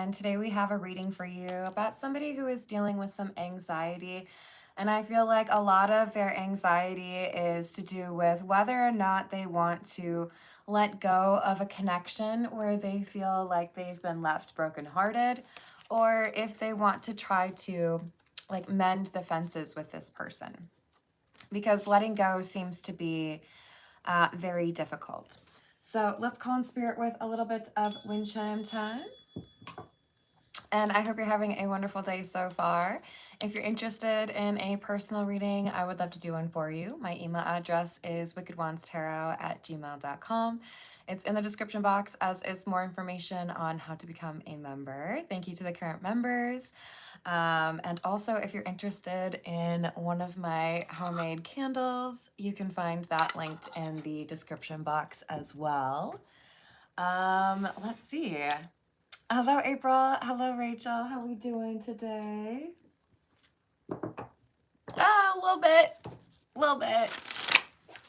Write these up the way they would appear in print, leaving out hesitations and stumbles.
and today we have a reading for you about somebody who is dealing with some anxiety. And I feel like a lot of their anxiety is to do with whether or not they want to let go of a connection where they feel like they've been left brokenhearted, or if they want to try to like mend the fences with this person. Because letting go seems to be very difficult. So let's call in spirit with a little bit of wind chime time. And I hope you're having a wonderful day so far. If you're interested in a personal reading, I would love to do one for you. My email address is wickedwandstarot@gmail.com. It's in the description box, as is more information on how to become a member. Thank you to the current members. And also, if you're interested in one of my homemade candles, you can find that linked in the description box as well. Let's see. Hello, April. Hello, Rachel. How are we doing today? A little bit.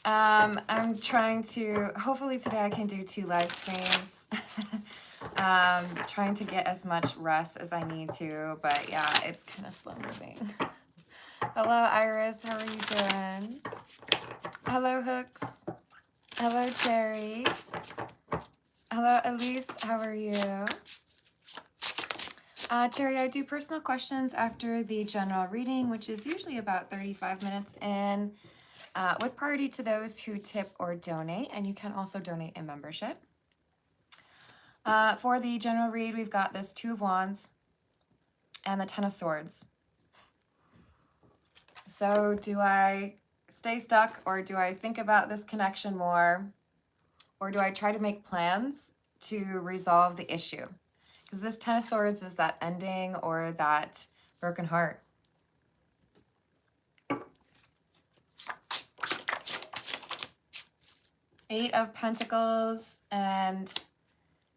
I'm trying to, hopefully today I can do 2 live streams. Trying to get as much rest as I need to, but yeah, it's kind of slow moving. Hello, Iris. How are you doing? Hello, Hooks. Hello, Cherry. Hello, Elise. How are you? Cherry, I do personal questions after the general reading, which is usually about 35 minutes in, with priority to those who tip or donate, and you can also donate a membership. For the general read, we've got this 2 of Wands and the 10 of Swords. So do I stay stuck, or do I think about this connection more, or do I try to make plans to resolve the issue? Because this 10 of Swords is that ending or that broken heart. Eight of Pentacles and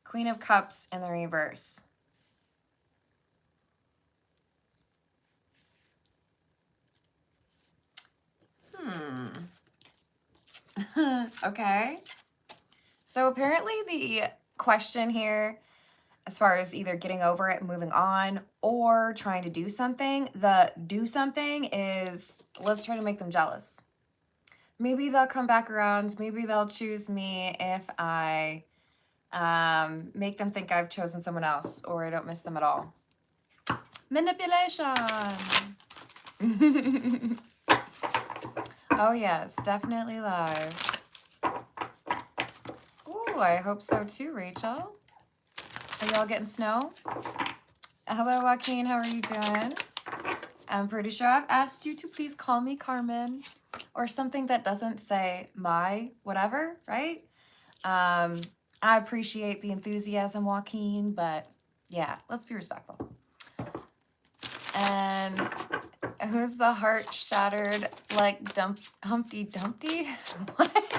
Queen of Cups in the reverse. Okay. So apparently the question here, as far as either getting over it, moving on, or trying to do something, the do something is, let's try to make them jealous. Maybe they'll come back around. Maybe they'll choose me if I make them think I've chosen someone else, or I don't miss them at all. Manipulation. Oh yes, definitely live. Ooh, I hope so too, Rachel. Are y'all getting snow? Hello, Joaquin. How are you doing? I'm pretty sure I've asked you to please call me Carmen, or something that doesn't say my whatever, right? I appreciate the enthusiasm, Joaquin, but yeah, let's be respectful. And who's the heart shattered like Humpty Dumpty? What?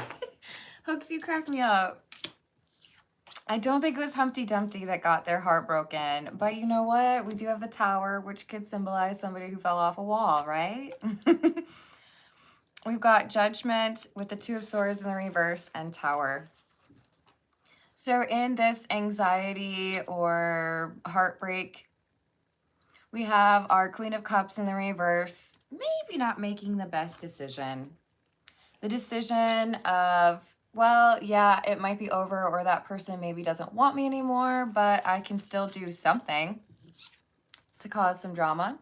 Hooks, you crack me up. I don't think it was Humpty Dumpty that got their heart broken, but you know what? We do have the tower, which could symbolize somebody who fell off a wall, right? We've got Judgment with the 2 of Swords in the reverse and Tower. So in this anxiety or heartbreak, we have our Queen of Cups in the reverse, maybe not making the best decision. The decision of, well, yeah, it might be over, or that person maybe doesn't want me anymore, but I can still do something to cause some drama.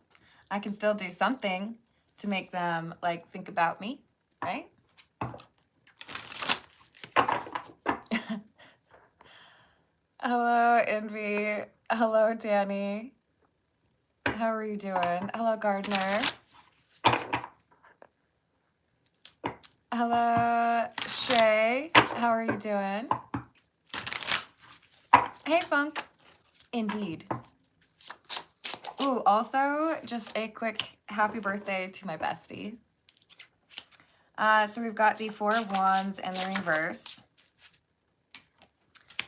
I can still do something to make them like think about me, right? Hello, Envy. Hello, Danny. How are you doing? Hello, Gardner. Hello, Shay. How are you doing? Hey, Funk. Indeed. Ooh, also, just a quick happy birthday to my bestie. So we've got the 4 of Wands in the reverse.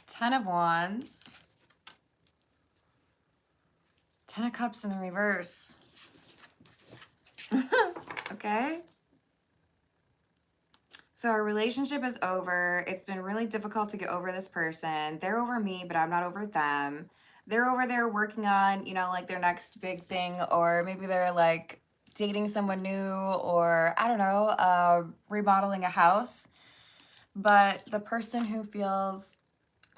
10 of Wands. 10 of Cups in the reverse. Okay. So our relationship is over. It's been really difficult to get over this person. They're over me, but I'm not over them. they're over there working on, you know, like their next big thing, or maybe they're like dating someone new, or I don't know, remodeling a house. But the person who feels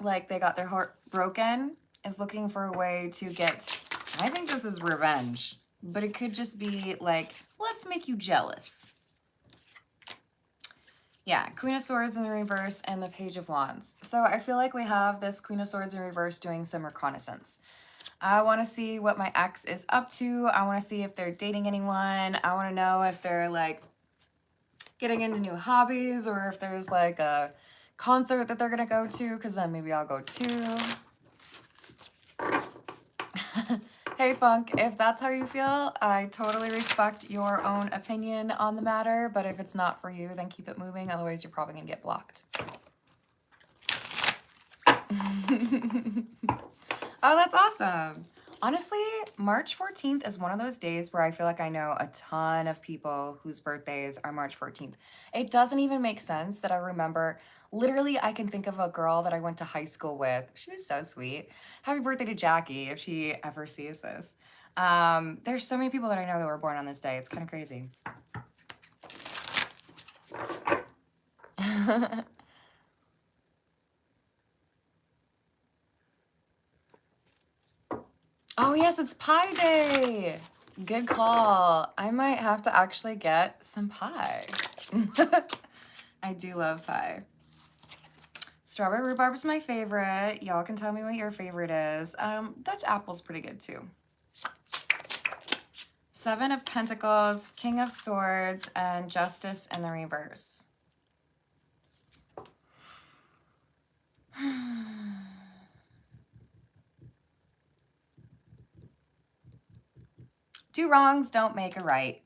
like they got their heart broken is looking for a way to get, I think this is revenge, but it could just be like, let's make you jealous. Yeah, Queen of Swords in the reverse and the Page of Wands. So I feel like we have this Queen of Swords in reverse doing some reconnaissance. I want to see what my ex is up to. I want to see if they're dating anyone. I want to know if they're like getting into new hobbies, or if there's like a concert that they're going to go to, because then maybe I'll go too. Hey Funk, if that's how you feel, I totally respect your own opinion on the matter, but if it's not for you, then keep it moving, otherwise you're probably gonna get blocked. Oh, that's awesome. Honestly, March 14th is one of those days where I feel like I know a ton of people whose birthdays are March 14th. It doesn't even make sense that I remember, literally I can think of a girl that I went to high school with. She was so sweet. Happy birthday to Jackie if she ever sees this. There's so many people that I know that were born on this day. It's kind of crazy. Oh yes, it's Pie Day. Good call. I might have to actually get some pie. I do love pie. Strawberry rhubarb is my favorite. Y'all can tell me what your favorite is. Dutch apple's pretty good too. Seven of Pentacles, King of Swords, and Justice in the reverse. Two wrongs don't make a right.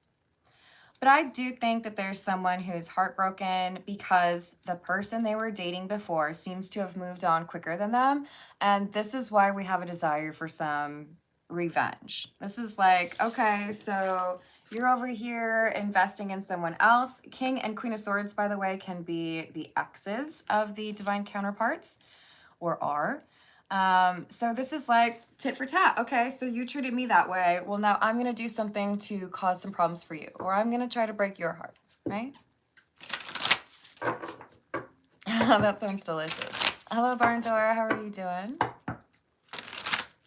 But I do think that there's someone who's heartbroken because the person they were dating before seems to have moved on quicker than them. And this is why we have a desire for some revenge. This is like, okay, so you're over here investing in someone else. King and Queen of Swords, by the way, can be the exes of the divine counterparts, or are. So this is like tit for tat. Okay, so you treated me that way. Well, now I'm going to do something to cause some problems for you, or I'm going to try to break your heart, right? That sounds delicious. Hello, Barn Door. How are you doing?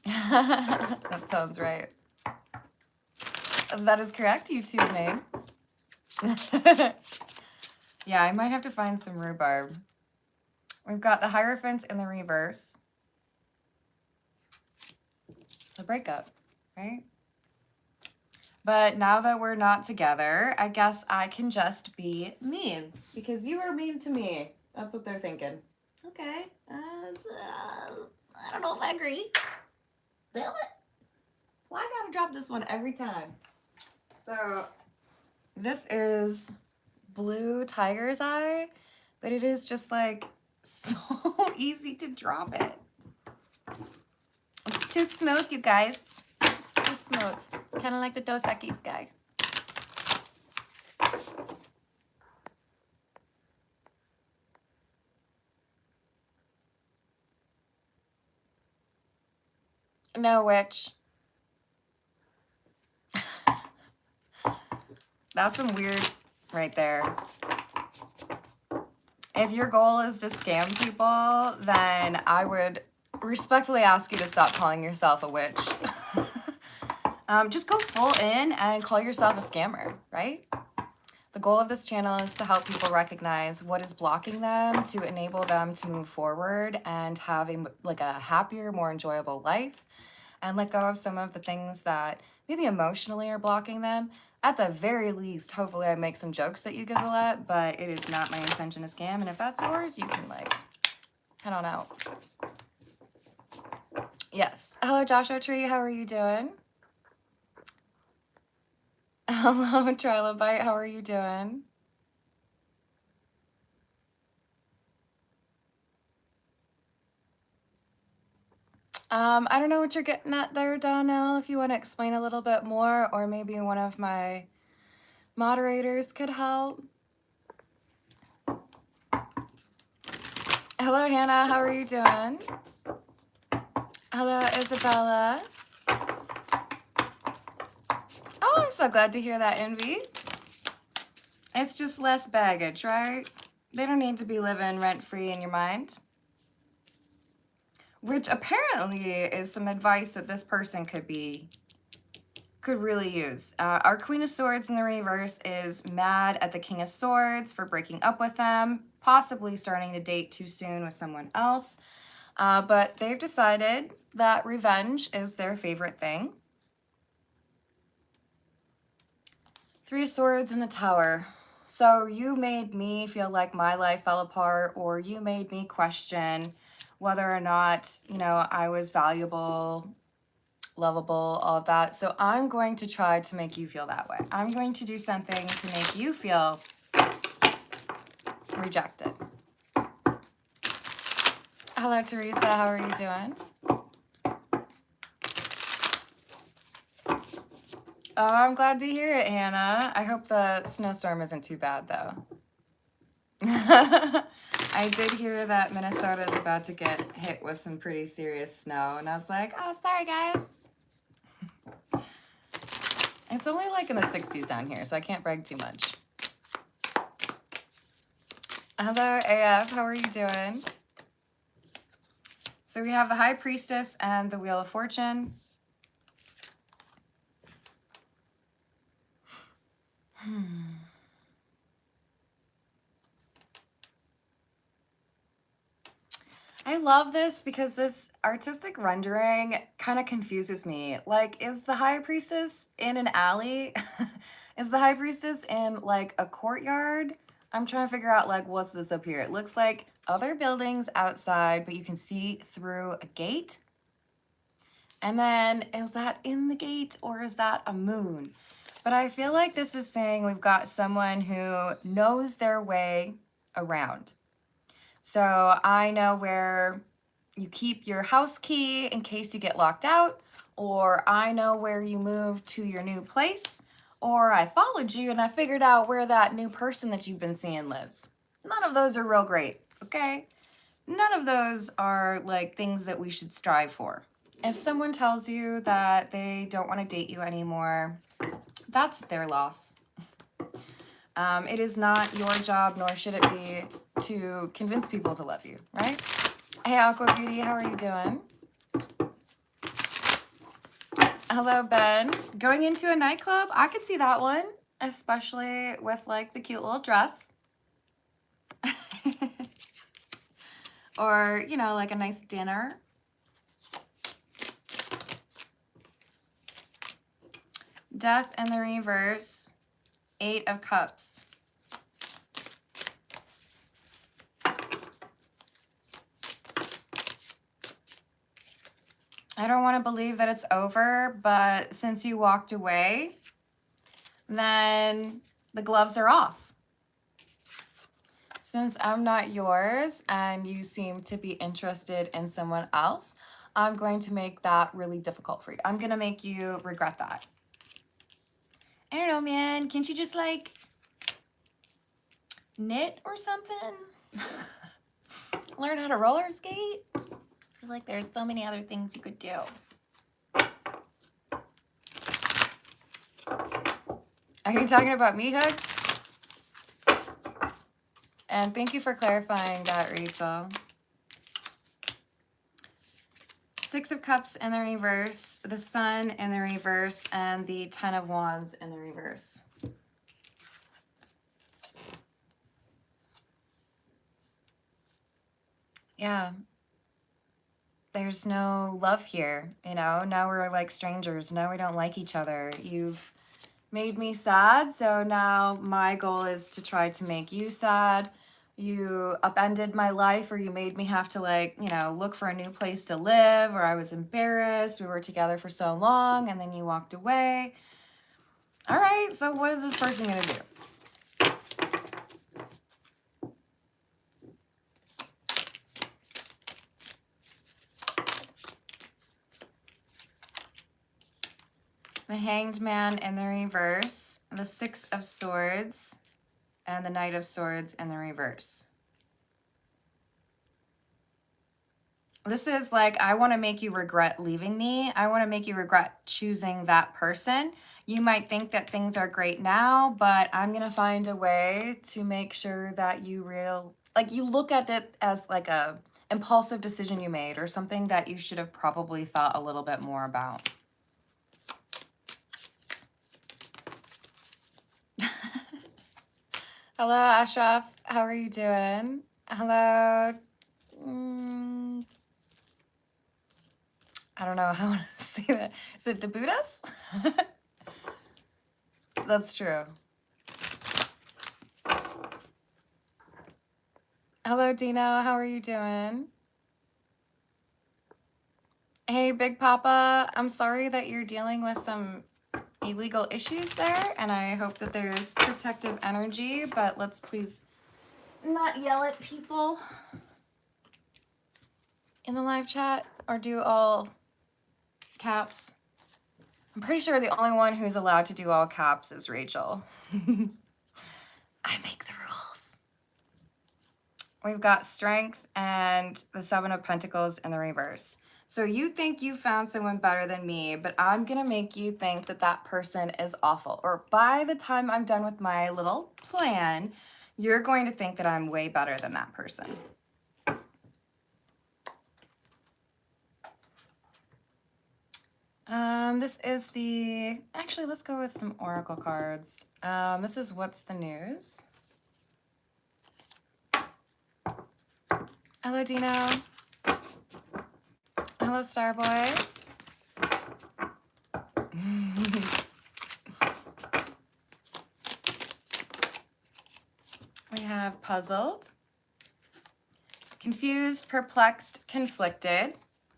That sounds right. That is correct, YouTube name. Yeah, I might have to find some rhubarb. We've got the Hierophant in the reverse. A breakup, right? But now that we're not together, I guess I can just be mean because you were mean to me. That's what they're thinking. Okay. I don't know if I agree. Damn it. Why I gotta drop this one every time? So this is Blue Tiger's Eye, but it is just like so easy to drop it. It's too smooth, you guys. It's too smooth. Kind of like the Dos Equis guy. No, witch. That's some weird right there. If your goal is to scam people, then I would respectfully ask you to stop calling yourself a witch. Just go full in and call yourself a scammer, right? The goal of this channel is to help people recognize what is blocking them, to enable them to move forward and have a happier, more enjoyable life, and let go of some of the things that maybe emotionally are blocking them. At the very least, hopefully I make some jokes that you giggle at, but it is not my intention to scam. And if that's yours, you can like head on out. Yes. Hello, Joshua Tree. How are you doing? Hello, Trilobite. How are you doing? I don't know what you're getting at there, Donnell. If you want to explain a little bit more, or maybe one of my moderators could help. Hello, Hannah. How are you doing? Hello, Isabella. Oh, I'm so glad to hear that, Envy. It's just less baggage, right? They don't need to be living rent-free in your mind. Which apparently is some advice that this person could really use. Our Queen of Swords in the reverse is mad at the King of Swords for breaking up with them, possibly starting to date too soon with someone else. But they've decided that revenge is their favorite thing. Three of Swords in the Tower. So you made me feel like my life fell apart, or you made me question whether or not, you know, I was valuable, lovable, all of that. So I'm going to try to make you feel that way. I'm going to do something to make you feel rejected. Hello, Teresa. How are you doing? Oh, I'm glad to hear it, Hannah. I hope the snowstorm isn't too bad, though. I did hear that Minnesota is about to get hit with some pretty serious snow, and I was like, oh, sorry, guys. It's only like in the 60s down here, so I can't brag too much. Hello, AF. How are you doing? So we have the High Priestess and the Wheel of Fortune. I love this because this artistic rendering kind of confuses me. Like, is the High Priestess in an alley? Is the High Priestess in like a courtyard? I'm trying to figure out like, what's this up here? It looks like other buildings outside, but you can see through a gate. And then is that in the gate or is that a moon? But I feel like this is saying we've got someone who knows their way around. So I know where you keep your house key in case you get locked out, or I know where you moved to your new place, or I followed you and I figured out where that new person that you've been seeing lives. None of those are real great, okay? None of those are like things that we should strive for. If someone tells you that they don't want to date you anymore, that's their loss. It is not your job, nor should it be, to convince people to love you, right? Hey, Aqua Beauty, how are you doing? Hello, Ben. Going into a nightclub? I could see that one, especially with like the cute little dress. Or, you know, like a nice dinner. Death in the reverse. 8 of Cups. I don't want to believe that it's over, but since you walked away, then the gloves are off. Since I'm not yours and you seem to be interested in someone else, I'm going to make that really difficult for you. I'm going to make you regret that. I don't know, man. Can't you just like knit or something? Learn how to roller skate? I feel like there's so many other things you could do. Are you talking about me, Hooks? And thank you for clarifying that, Rachel. 6 of Cups in the reverse, the Sun in the reverse, and the 10 of Wands in the reverse. Yeah. There's no love here, you know? Now we're like strangers. Now we don't like each other. You've made me sad, so now my goal is to try to make you sad. You upended my life, or you made me have to like, you know, look for a new place to live, or I was embarrassed. We were together for so long and then you walked away. All right, so what is this person gonna do? The Hanged Man in the reverse, the 6 of Swords, and the Knight of Swords in the reverse. This is like, I want to make you regret leaving me. I want to make you regret choosing that person. You might think that things are great now, but I'm going to find a way to make sure that you you look at it as like a impulsive decision you made or something that you should have probably thought a little bit more about. Hello, Ashraf. How are you doing? Hello. I don't know how to say that. Is it Debutas? That's true. Hello, Dino. How are you doing? Hey, Big Papa. I'm sorry that you're dealing with some illegal issues there, and I hope that there's protective energy, but let's please not yell at people in the live chat or do all caps. I'm pretty sure the only one who's allowed to do all caps is Rachel. I make the rules. We've got Strength and the Seven of Pentacles in the reverse. So you think you found someone better than me, but I'm going to make you think that that person is awful. Or by the time I'm done with my little plan, you're going to think that I'm way better than that person. This is the, actually, let's go with some Oracle cards. This is What's the News? Hello, Dino. Hello, Starboy. We have puzzled, confused, perplexed, conflicted,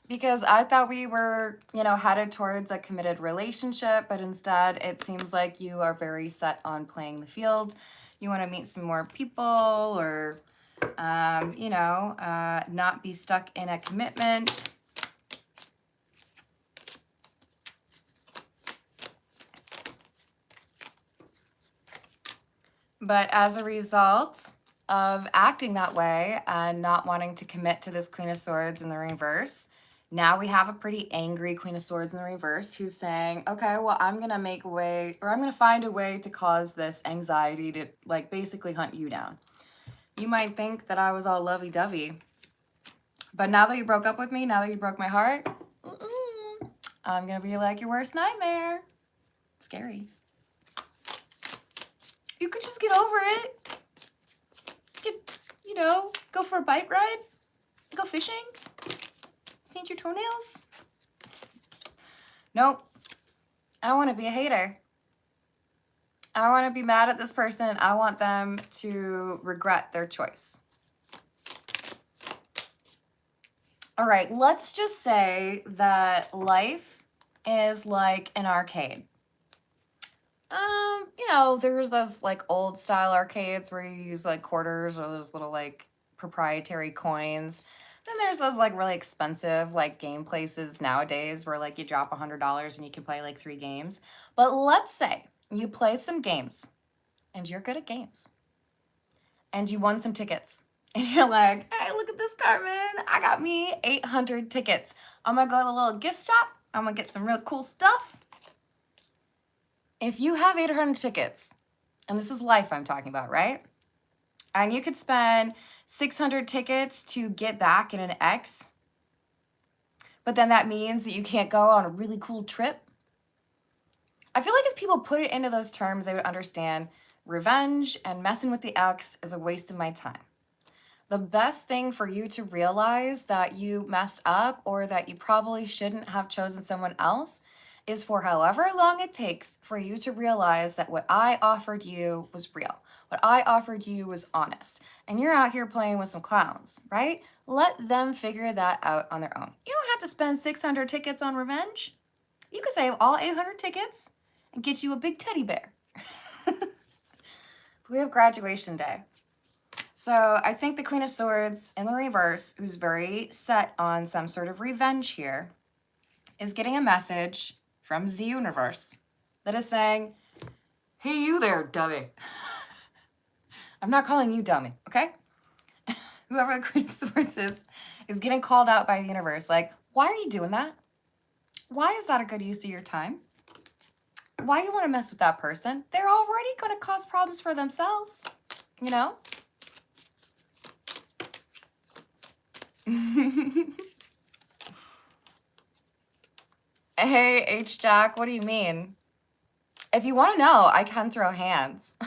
because I thought we were, headed towards a committed relationship, but instead it seems like you are very set on playing the field. You want to meet some more people or, not be stuck in a commitment. But as a result of acting that way and not wanting to commit to this Queen of Swords in the reverse, now we have a pretty angry Queen of Swords in the reverse who's saying, okay, well, I'm going to make a way, or I'm going to find a way to cause this anxiety to basically hunt you down. You might think that I was all lovey-dovey, but now that you broke up with me, now that you broke my heart, I'm going to be like your worst nightmare. Scary. You could just get over it. Go for a bike ride, go fishing, paint your toenails. Nope. I want to be a hater. I want to be mad at this person. I want them to regret their choice. All right, let's just say that life is like an arcade. There's those old style arcades where you use quarters or those little proprietary coins. Then there's those really expensive game places nowadays where you drop $100 and you can play 3 games. But let's say you play some games and you're good at games and you won some tickets and you're like, hey, look at this, Carmen. I got me 800 tickets. I'm gonna go to the little gift shop. I'm gonna get some real cool stuff. If you have 800 tickets, and this is life I'm talking about, right? And you could spend 600 tickets to get back in an X, but then that means that you can't go on a really cool trip. I feel like if people put it into those terms, they would understand revenge and messing with the X is a waste of my time. The best thing for you to realize that you messed up or that you probably shouldn't have chosen someone else is for however long it takes for you to realize that what I offered you was real. What I offered you was honest. And you're out here playing with some clowns, right? Let them figure that out on their own. You don't have to spend 600 tickets on revenge. You could save all 800 tickets and get you a big teddy bear. We have graduation day. So I think the Queen of Swords in the reverse, who's very set on some sort of revenge here, is getting a message from the universe that is saying, hey, you there, dummy. I'm not calling you dummy, okay? Whoever the Queen of Swords is is getting called out by the universe. Like, why are you doing that? Why is that a good use of your time? Why you want to mess with that person? They're already going to cause problems for themselves, you know? Hey, H-Jack, what do you mean? If you want to know, I can throw hands.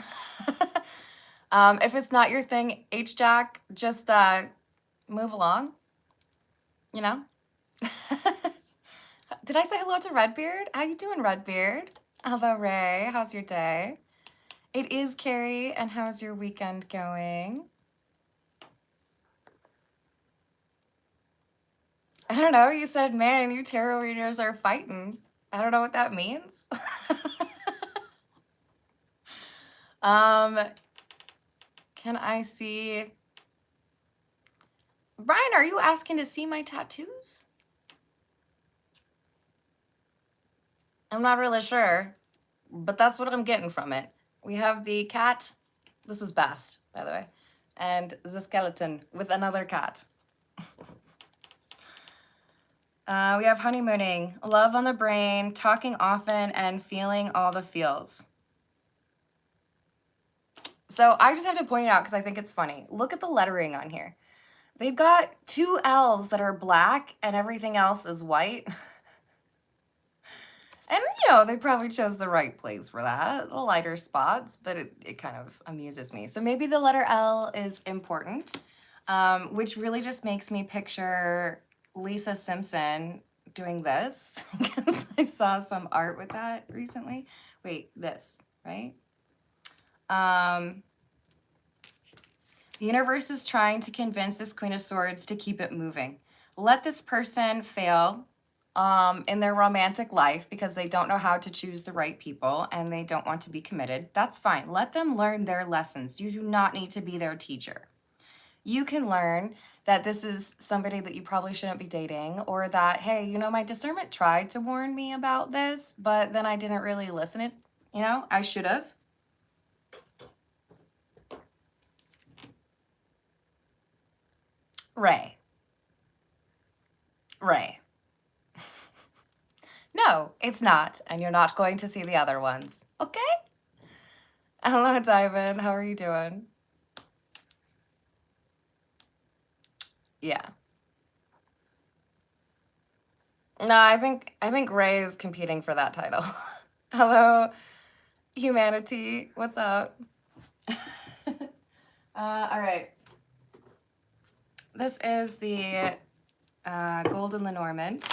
If it's not your thing, H-Jack, just move along, you know? Did I say hello to Redbeard? How you doing, Redbeard? Hello, Ray. How's your day? It is Carrie, and how's your weekend going? I don't know. You said, man, you tarot readers are fighting. I don't know what that means. Can I see... Brian, are you asking to see my tattoos? I'm not really sure, but that's what I'm getting from it. We have the cat. This is Bast, by the way. And the skeleton with another cat. We have honeymooning, love on the brain, talking often, and feeling all the feels. So I just have to point it out because I think it's funny. Look at the lettering on here. They've got 2 L's that are black and everything else is white. And, you know, they probably chose the right place for that, the lighter spots, but it kind of amuses me. So maybe the letter L is important, which really just makes me picture Lisa Simpson doing this, because I saw some art with that recently. Wait, this, right? The universe is trying to convince this Queen of Swords to keep it moving. Let this person fail in their romantic life because they don't know how to choose the right people and they don't want to be committed. That's fine. Let them learn their lessons. You do not need to be their teacher. You can learn that this is somebody that you probably shouldn't be dating, or that, hey, you know, my discernment tried to warn me about this, but then I didn't really listen. It, you know, I should have. Ray. No, it's not, and you're not going to see the other ones, okay? Hello, Diamond. How are you doing? Yeah. No, I think Ray is competing for that title. Hello, humanity. What's up? All right. This is the Golden Lenormand.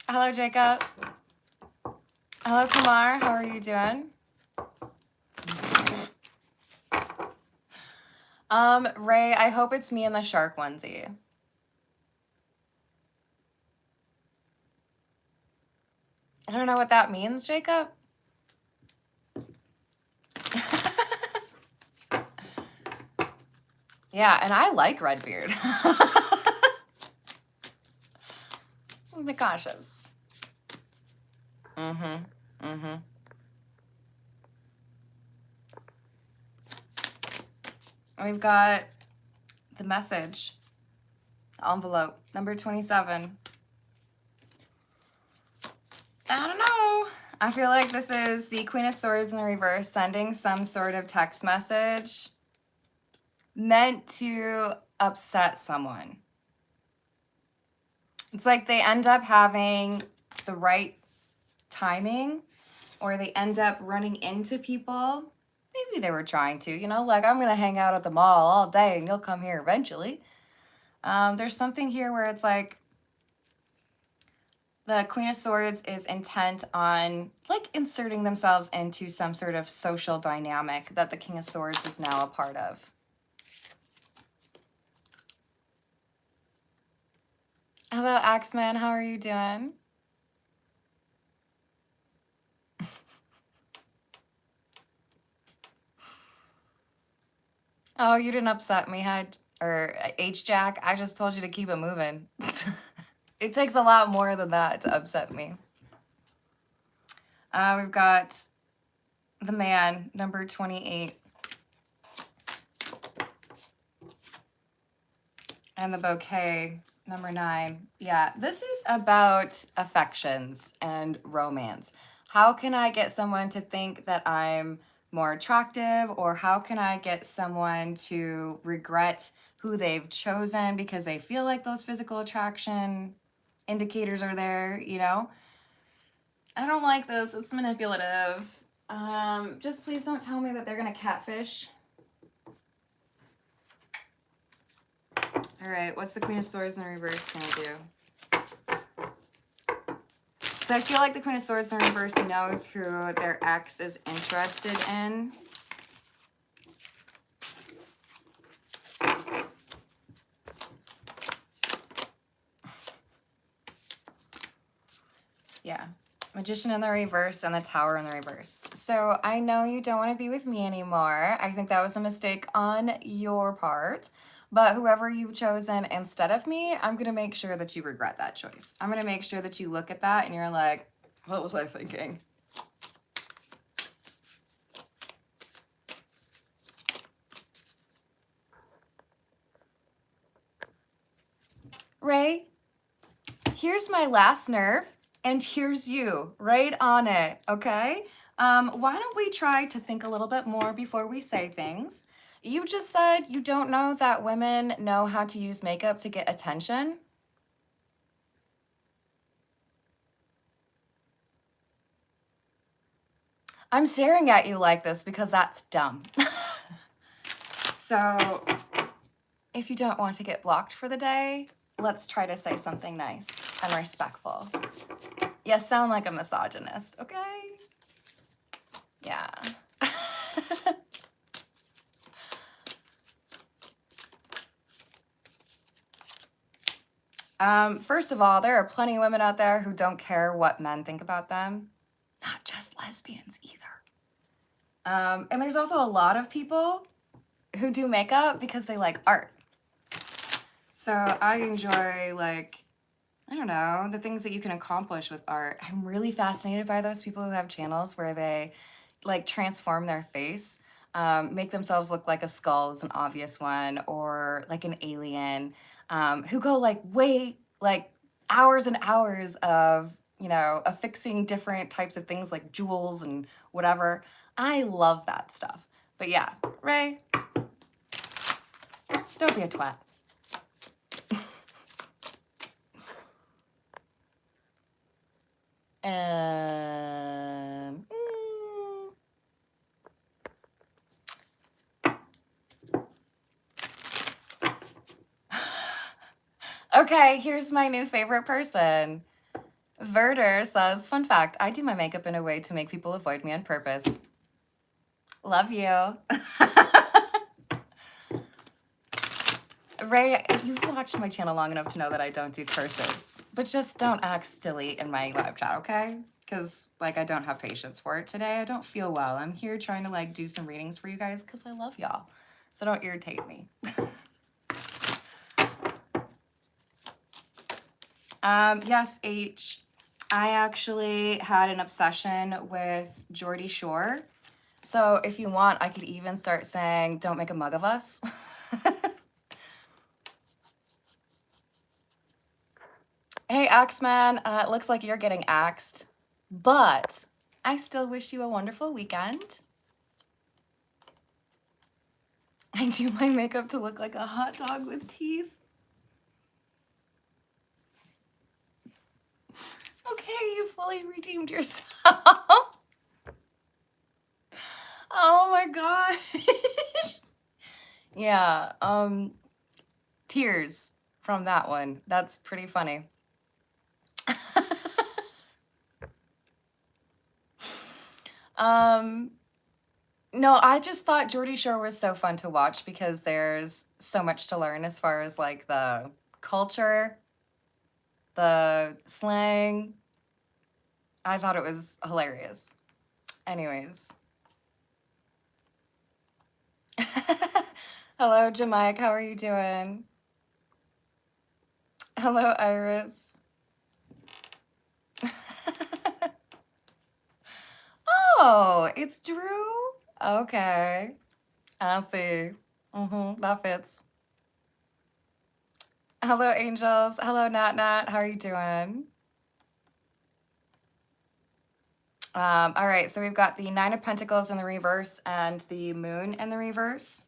Hello, Jacob. Hello, Kumar. How are you doing? Ray, I hope it's me in the shark onesie. I don't know what that means, Jacob. Yeah, and I like Redbeard. Be cautious. We've got the message envelope, number 27. I don't know. I feel like this is the Queen of Swords in the reverse sending some sort of text message meant to upset someone. It's like they end up having the right timing, or they end up running into people. Maybe they were trying to, you know, like, I'm going to hang out at the mall all day and you'll come here eventually. There's something here where it's like the Queen of Swords is intent on, like, inserting themselves into some sort of social dynamic that the King of Swords is now a part of. Hello, Axeman. How are you doing? Oh, you didn't upset me, or H-Jack. I just told you to keep it moving. It takes a lot more than that to upset me. We've got the man, number 28. And the bouquet, number 9. Yeah, this is about affections and romance. How can I get someone to think that I'm more attractive, or how can I get someone to regret who they've chosen because they feel like those physical attraction indicators are there, you know? I don't like this. It's manipulative. Just please don't tell me that they're gonna catfish. All right, what's the Queen of Swords in reverse gonna do? So I feel like the Queen of Swords in reverse knows who their ex is interested in. Yeah. Magician in the reverse and the Tower in the reverse. So I know you don't want to be with me anymore. I think that was a mistake on your part. But whoever you've chosen instead of me, I'm going to make sure that you regret that choice. I'm going to make sure that you look at that and you're like, what was I thinking? Ray, here's my last nerve. And here's you, right on it, okay? Why don't we try to think a little bit more before we say things? You just said you don't know that women know how to use makeup to get attention. I'm staring at you like this because that's dumb. So if you don't want to get blocked for the day, let's try to say something nice and respectful. You sound like a misogynist, okay? Yeah. First of all, there are plenty of women out there who don't care what men think about them. Not just lesbians either. And there's also a lot of people who do makeup because they like art. So I enjoy, like, I don't know, the things that you can accomplish with art. I'm really fascinated by those people who have channels where they like transform their face, make themselves look like a skull is an obvious one, or like an alien, who go like hours and hours of, you know, affixing different types of things like jewels and whatever. I love that stuff. But yeah, Ray, don't be a twat. And okay, here's my new favorite person. Verder says, fun fact, I do my makeup in a way to make people avoid me on purpose. Love you. Ray, you've watched my channel long enough to know that I don't do curses, but just don't act silly in my live chat, okay? Because, like, I don't have patience for it today. I don't feel well. I'm here trying to, like, do some readings for you guys because I love y'all. So don't irritate me. Yes, H. I actually had an obsession with Geordie Shore. So if you want, I could even start saying, don't make a mug of us. Hey, Axeman, it looks like you're getting axed, but I still wish you a wonderful weekend. I do my makeup to look like a hot dog with teeth. Okay, you fully redeemed yourself. Oh my gosh. Yeah, tears from that one. That's pretty funny. No, I just thought Geordie Shore was so fun to watch because there's so much to learn as far as like the culture, the slang. I thought it was hilarious. Anyways. Hello, Jamaica. How are you doing? Hello, Iris. Oh, it's Drew? Okay. I see. That fits. Hello, angels. Hello, Nat Nat. How are you doing? All right, so we've got the Nine of Pentacles in the reverse and the Moon in the reverse.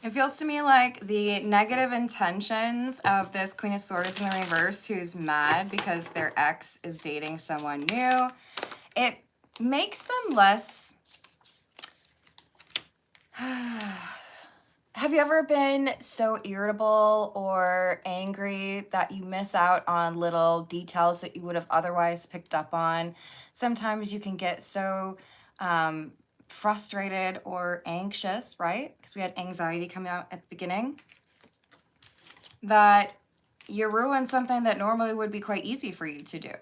It feels to me like the negative intentions of this Queen of Swords in the reverse who's mad because their ex is dating someone new, it makes them less... Have you ever been so irritable or angry that you miss out on little details that you would have otherwise picked up on? Sometimes you can get so frustrated or anxious, right? Because we had anxiety coming out at the beginning, that you ruin something that normally would be quite easy for you to do.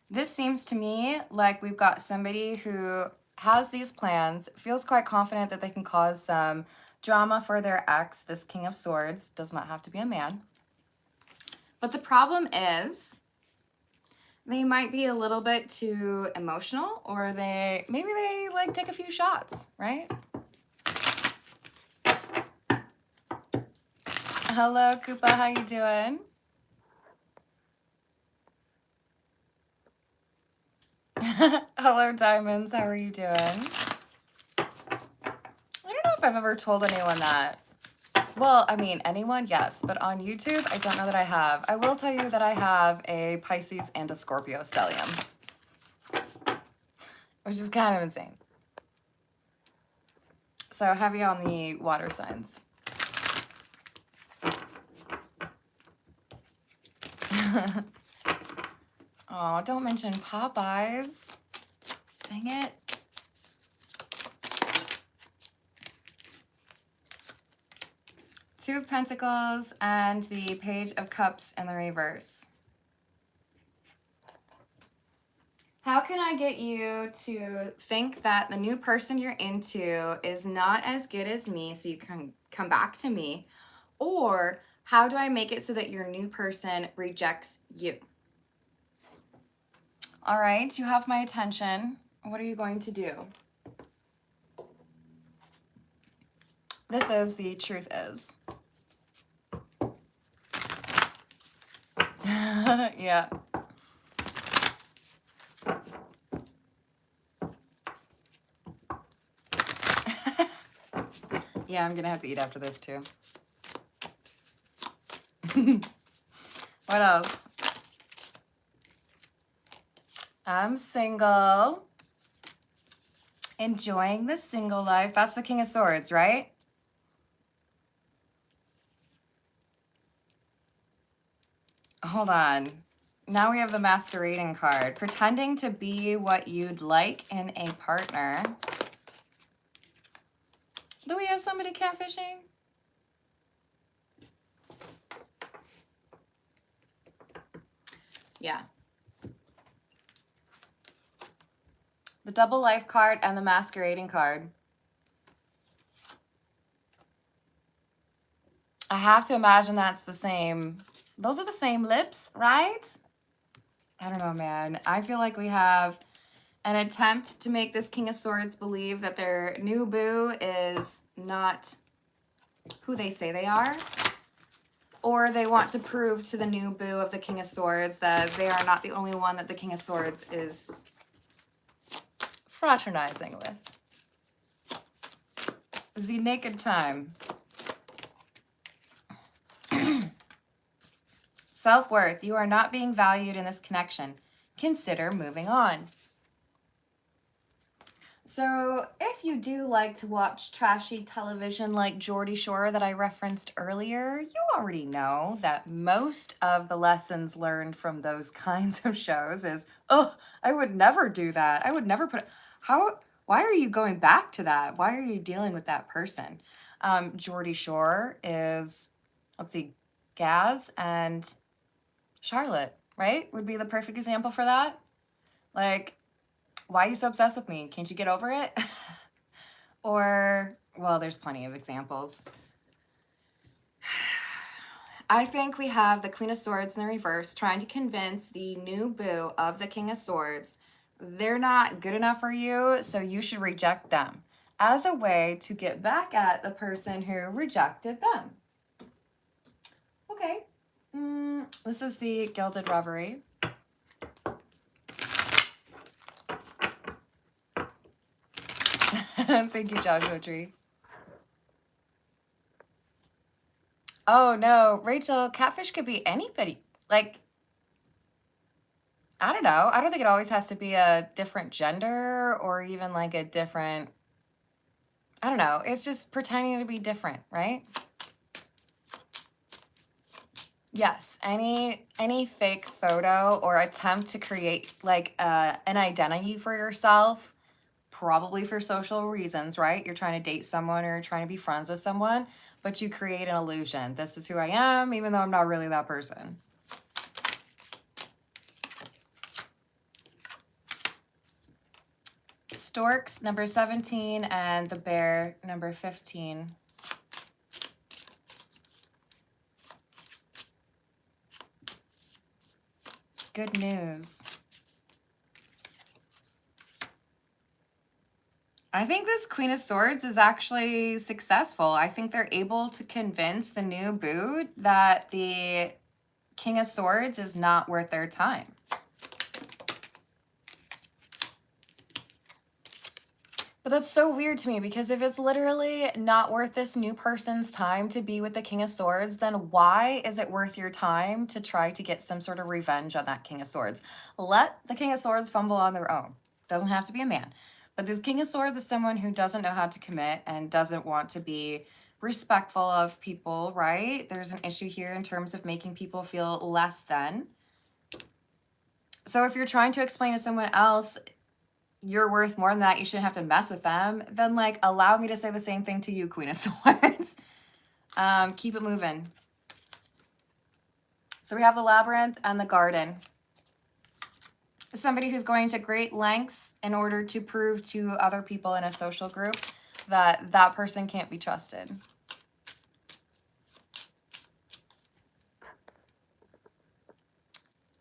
This seems to me like we've got somebody who has these plans, feels quite confident that they can cause some drama for their ex. This King of Swords does not have to be a man. But the problem is they might be a little bit too emotional, or maybe they like take a few shots, right? Hello, Koopa, how you doing? Hello, Diamonds, how are you doing? I don't know if I've ever told anyone that. Well, I mean, anyone, yes, but on YouTube, I don't know that I have. I will tell you that I have a Pisces and a Scorpio stellium, which is kind of insane. So heavy on the water signs. Oh, don't mention Popeyes. Dang it. Two of Pentacles and the Page of Cups in the reverse. How can I get you to think that the new person you're into is not as good as me so you can come back to me? Or how do I make it so that your new person rejects you? All right, you have my attention. What are you going to do? This is the truth is. Yeah. Yeah, I'm gonna have to eat after this too. What else? I'm single. Enjoying the single life. That's the King of Swords, right? Hold on. Now we have the masquerading card. Pretending to be what you'd like in a partner. Do we have somebody catfishing? Yeah. The double life card and the masquerading card. I have to imagine that's the same. Those are the same lips, right? I don't know, man. I feel like we have an attempt to make this King of Swords believe that their new boo is not who they say they are. Or they want to prove to the new boo of the King of Swords that they are not the only one that the King of Swords is fraternizing with. The naked time. Self-worth. You are not being valued in this connection. Consider moving on. So if you do like to watch trashy television like Geordie Shore that I referenced earlier, you already know that most of the lessons learned from those kinds of shows is, oh, I would never do that. I would never why are you going back to that? Why are you dealing with that person? Geordie Shore is, let's see, Gaz and Charlotte, right? Would be the perfect example for that. Like, why are you so obsessed with me? Can't you get over it? Or, well, there's plenty of examples. I think we have the Queen of Swords in the reverse trying to convince the new boo of the King of Swords they're not good enough for you, so you should reject them as a way to get back at the person who rejected them. Okay. This is the Gilded Reverie. Thank you, Joshua Tree. Oh, no. Rachel, catfish could be anybody. Like, I don't know. I don't think it always has to be a different gender or even like a different... I don't know. It's just pretending to be different, right? Yes, any fake photo or attempt to create like an identity for yourself, probably for social reasons, right? You're trying to date someone or you're trying to be friends with someone, but you create an illusion. This is who I am, even though I'm not really that person. Storks, number 17, and the bear, number 15. Good news. I think this Queen of Swords is actually successful. I think they're able to convince the new boo that the King of Swords is not worth their time. But that's so weird to me, because if it's literally not worth this new person's time to be with the King of Swords, then why is it worth your time to try to get some sort of revenge on that King of Swords? Let the King of Swords fumble on their own. Doesn't have to be a man. But this King of Swords is someone who doesn't know how to commit and doesn't want to be respectful of people, right? There's an issue here in terms of making people feel less than. So if you're trying to explain to someone else you're worth more than that, you shouldn't have to mess with them, then like allow me to say the same thing to you, Queen of Swords. Keep it moving. So we have the Labyrinth and the Garden. Somebody who's going to great lengths in order to prove to other people in a social group that that person can't be trusted.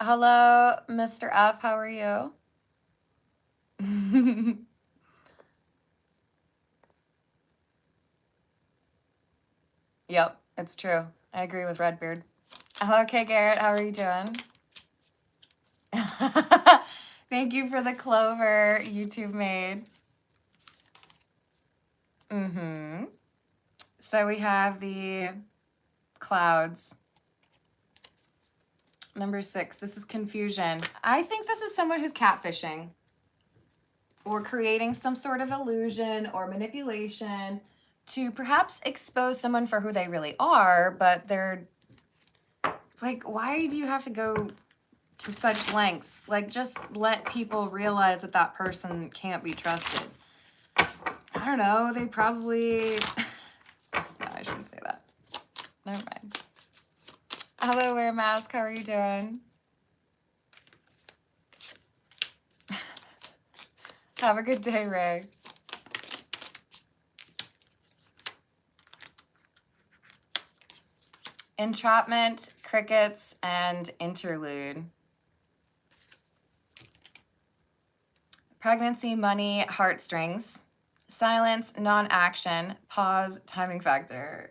Hello, Mr. F, how are you? Yep, it's true. I agree with Redbeard. Hello, K. Garrett. How are you doing? Thank you for the clover YouTube made. So we have the clouds. Number 6, this is confusion. I think this is someone who's catfishing or creating some sort of illusion or manipulation to perhaps expose someone for who they really are, but it's like, why do you have to go to such lengths? Like, just let people realize that that person can't be trusted. I don't know, they probably... No, I shouldn't say that. Never mind. Hello, Wear Mask. How are you doing? Have a good day, Ray. Entrapment, crickets, and interlude. Pregnancy, money, heartstrings. Silence, non-action, pause, timing factor.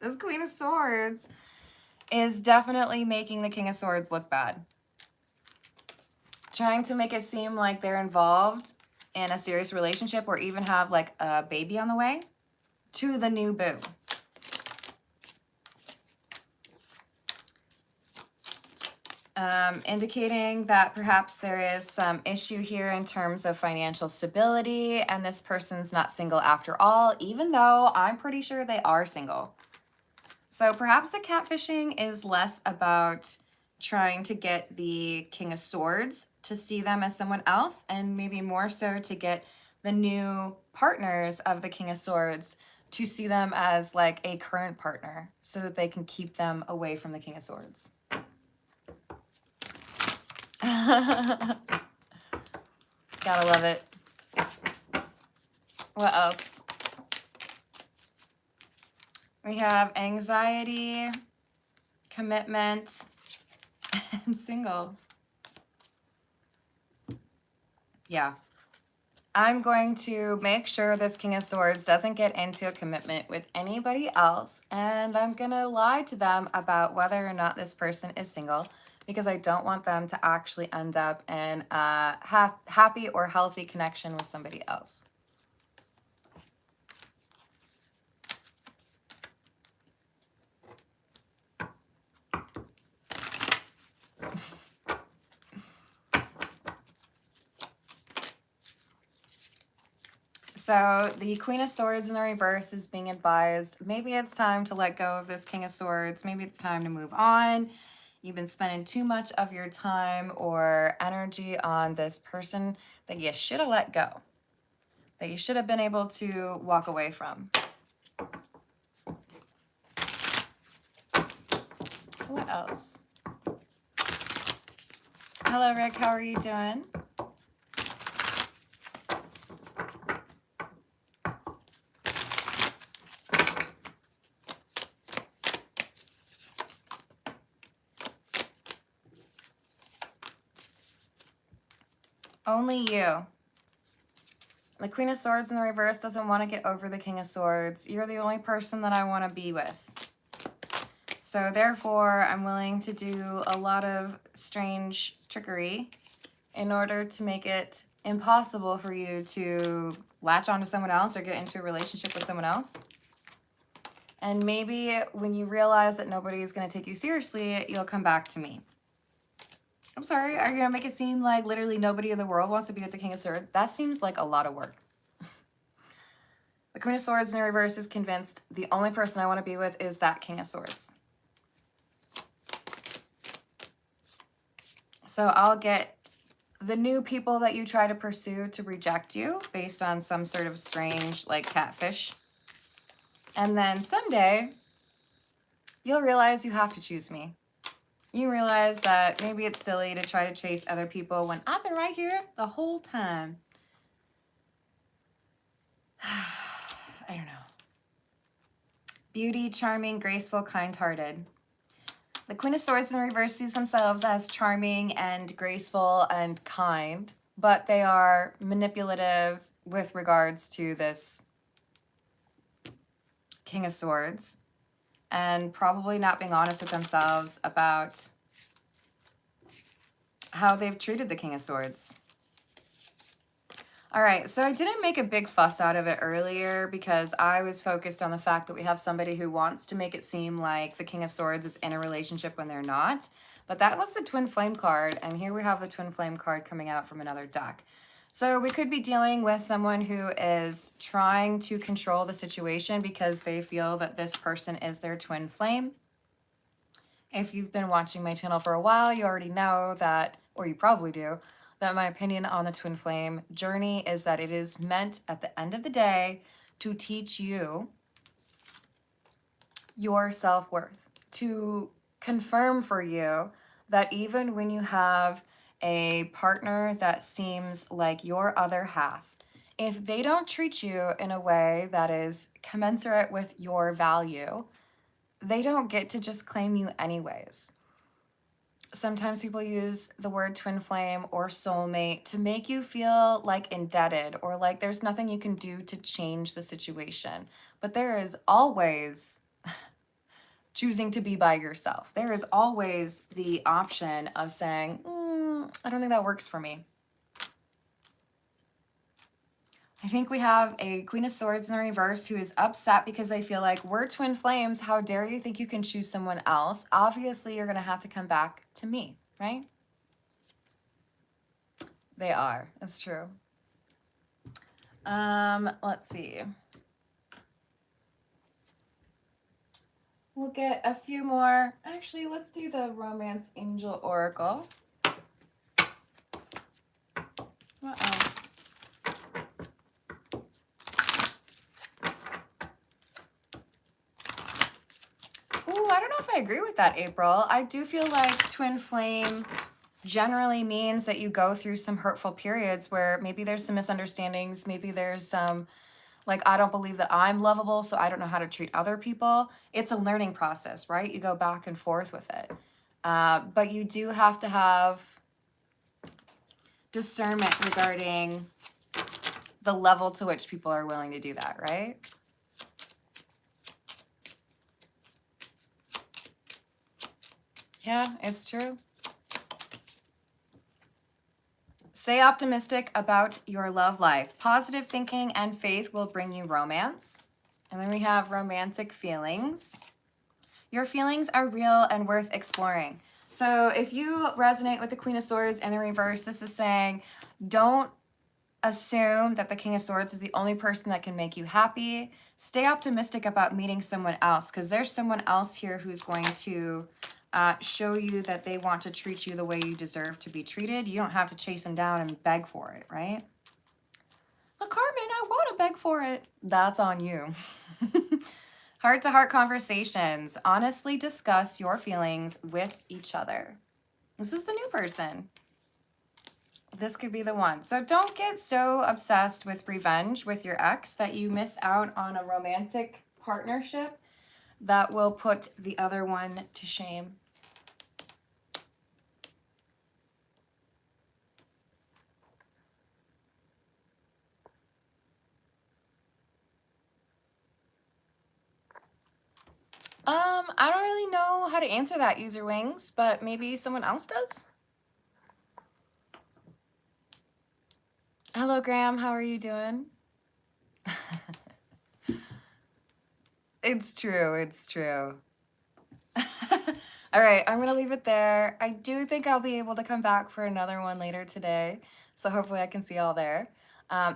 This Queen of Swords is definitely making the King of Swords look bad. Trying to make it seem like they're involved in a serious relationship or even have like a baby on the way to the new boo. Indicating that perhaps there is some issue here in terms of financial stability and this person's not single after all, even though I'm pretty sure they are single. So perhaps the catfishing is less about trying to get the King of Swords to see them as someone else, and maybe more so to get the new partners of the King of Swords to see them as like a current partner so that they can keep them away from the King of Swords. Gotta love it. What else? We have anxiety, commitment, and single. Yeah. I'm going to make sure this King of Swords doesn't get into a commitment with anybody else, and I'm going to lie to them about whether or not this person is single, because I don't want them to actually end up in a happy or healthy connection with somebody else. So the Queen of Swords in the reverse is being advised, maybe it's time to let go of this King of Swords. Maybe it's time to move on. You've been spending too much of your time or energy on this person that you should have let go, that you should have been able to walk away from. What else? Hello, Rick. How are you doing? Only you. The Queen of Swords in the reverse doesn't want to get over the King of Swords. You're the only person that I want to be with. So therefore, I'm willing to do a lot of strange trickery in order to make it impossible for you to latch onto someone else or get into a relationship with someone else. And maybe when you realize that nobody's going to take you seriously, you'll come back to me. I'm sorry, are you going to make it seem like literally nobody in the world wants to be with the King of Swords? That seems like a lot of work. The Queen of Swords in the reverse is convinced the only person I want to be with is that King of Swords. So I'll get the new people that you try to pursue to reject you based on some sort of strange, like, catfish. And then someday, you'll realize you have to choose me. You realize that maybe it's silly to try to chase other people when I've been right here the whole time. I don't know. Beauty, charming, graceful, kind-hearted. The Queen of Swords in reverse sees themselves as charming and graceful and kind, but they are manipulative with regards to this King of Swords, and probably not being honest with themselves about how they've treated the King of Swords. All right, so I didn't make a big fuss out of it earlier because I was focused on the fact that we have somebody who wants to make it seem like the King of Swords is in a relationship when they're not. But that was the Twin Flame card, and here we have the Twin Flame card coming out from another deck. So we could be dealing with someone who is trying to control the situation because they feel that this person is their twin flame. If you've been watching my channel for a while, you already know that, or you probably do, that my opinion on the twin flame journey is that it is meant at the end of the day to teach you your self-worth, to confirm for you that even when you have a partner that seems like your other half, if they don't treat you in a way that is commensurate with your value, they don't get to just claim you anyways. Sometimes people use the word twin flame or soulmate to make you feel like indebted or like there's nothing you can do to change the situation. But there is always choosing to be by yourself. There is always the option of saying, I don't think that works for me. I think we have a Queen of Swords in the reverse who is upset because they feel like we're twin flames. How dare you think you can choose someone else? Obviously, you're going to have to come back to me, right? They are. That's true. Let's see. We'll get a few more. Actually, let's do the Romance Angel Oracle. What else? Ooh, I don't know if I agree with that, April. I do feel like twin flame generally means that you go through some hurtful periods where maybe there's some misunderstandings, maybe there's some Like, I don't believe that I'm lovable, so I don't know how to treat other people. It's a learning process, right? You go back and forth with it. But you do have to have discernment regarding the level to which people are willing to do that, right? Yeah, it's true. Stay optimistic about your love life. Positive thinking and faith will bring you romance. And then we have romantic feelings. Your feelings are real and worth exploring. So if you resonate with the Queen of Swords in the reverse, this is saying don't assume that the King of Swords is the only person that can make you happy. Stay optimistic about meeting someone else, because there's someone else here who's going to show you that they want to treat you the way you deserve to be treated. You don't have to chase them down and beg for it, right? Well, Carmen, I want to beg for it. That's on you. Heart-to-heart conversations. Honestly discuss your feelings with each other. This is the new person. This could be the one. So don't get so obsessed with revenge with your ex that you miss out on a romantic partnership that will put the other one to shame. I don't really know how to answer that, User Wings, but maybe someone else does? Hello, Graham. How are you doing? It's true. It's true. All right, I'm going to leave it there. I do think I'll be able to come back for another one later today, so hopefully I can see y'all there.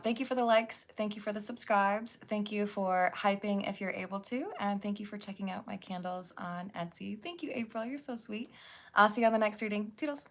Thank you for the likes. Thank you for the subscribes. Thank you for hyping if you're able to, and thank you for checking out my candles on Etsy. Thank you, April. You're so sweet. I'll see you on the next reading. Toodles.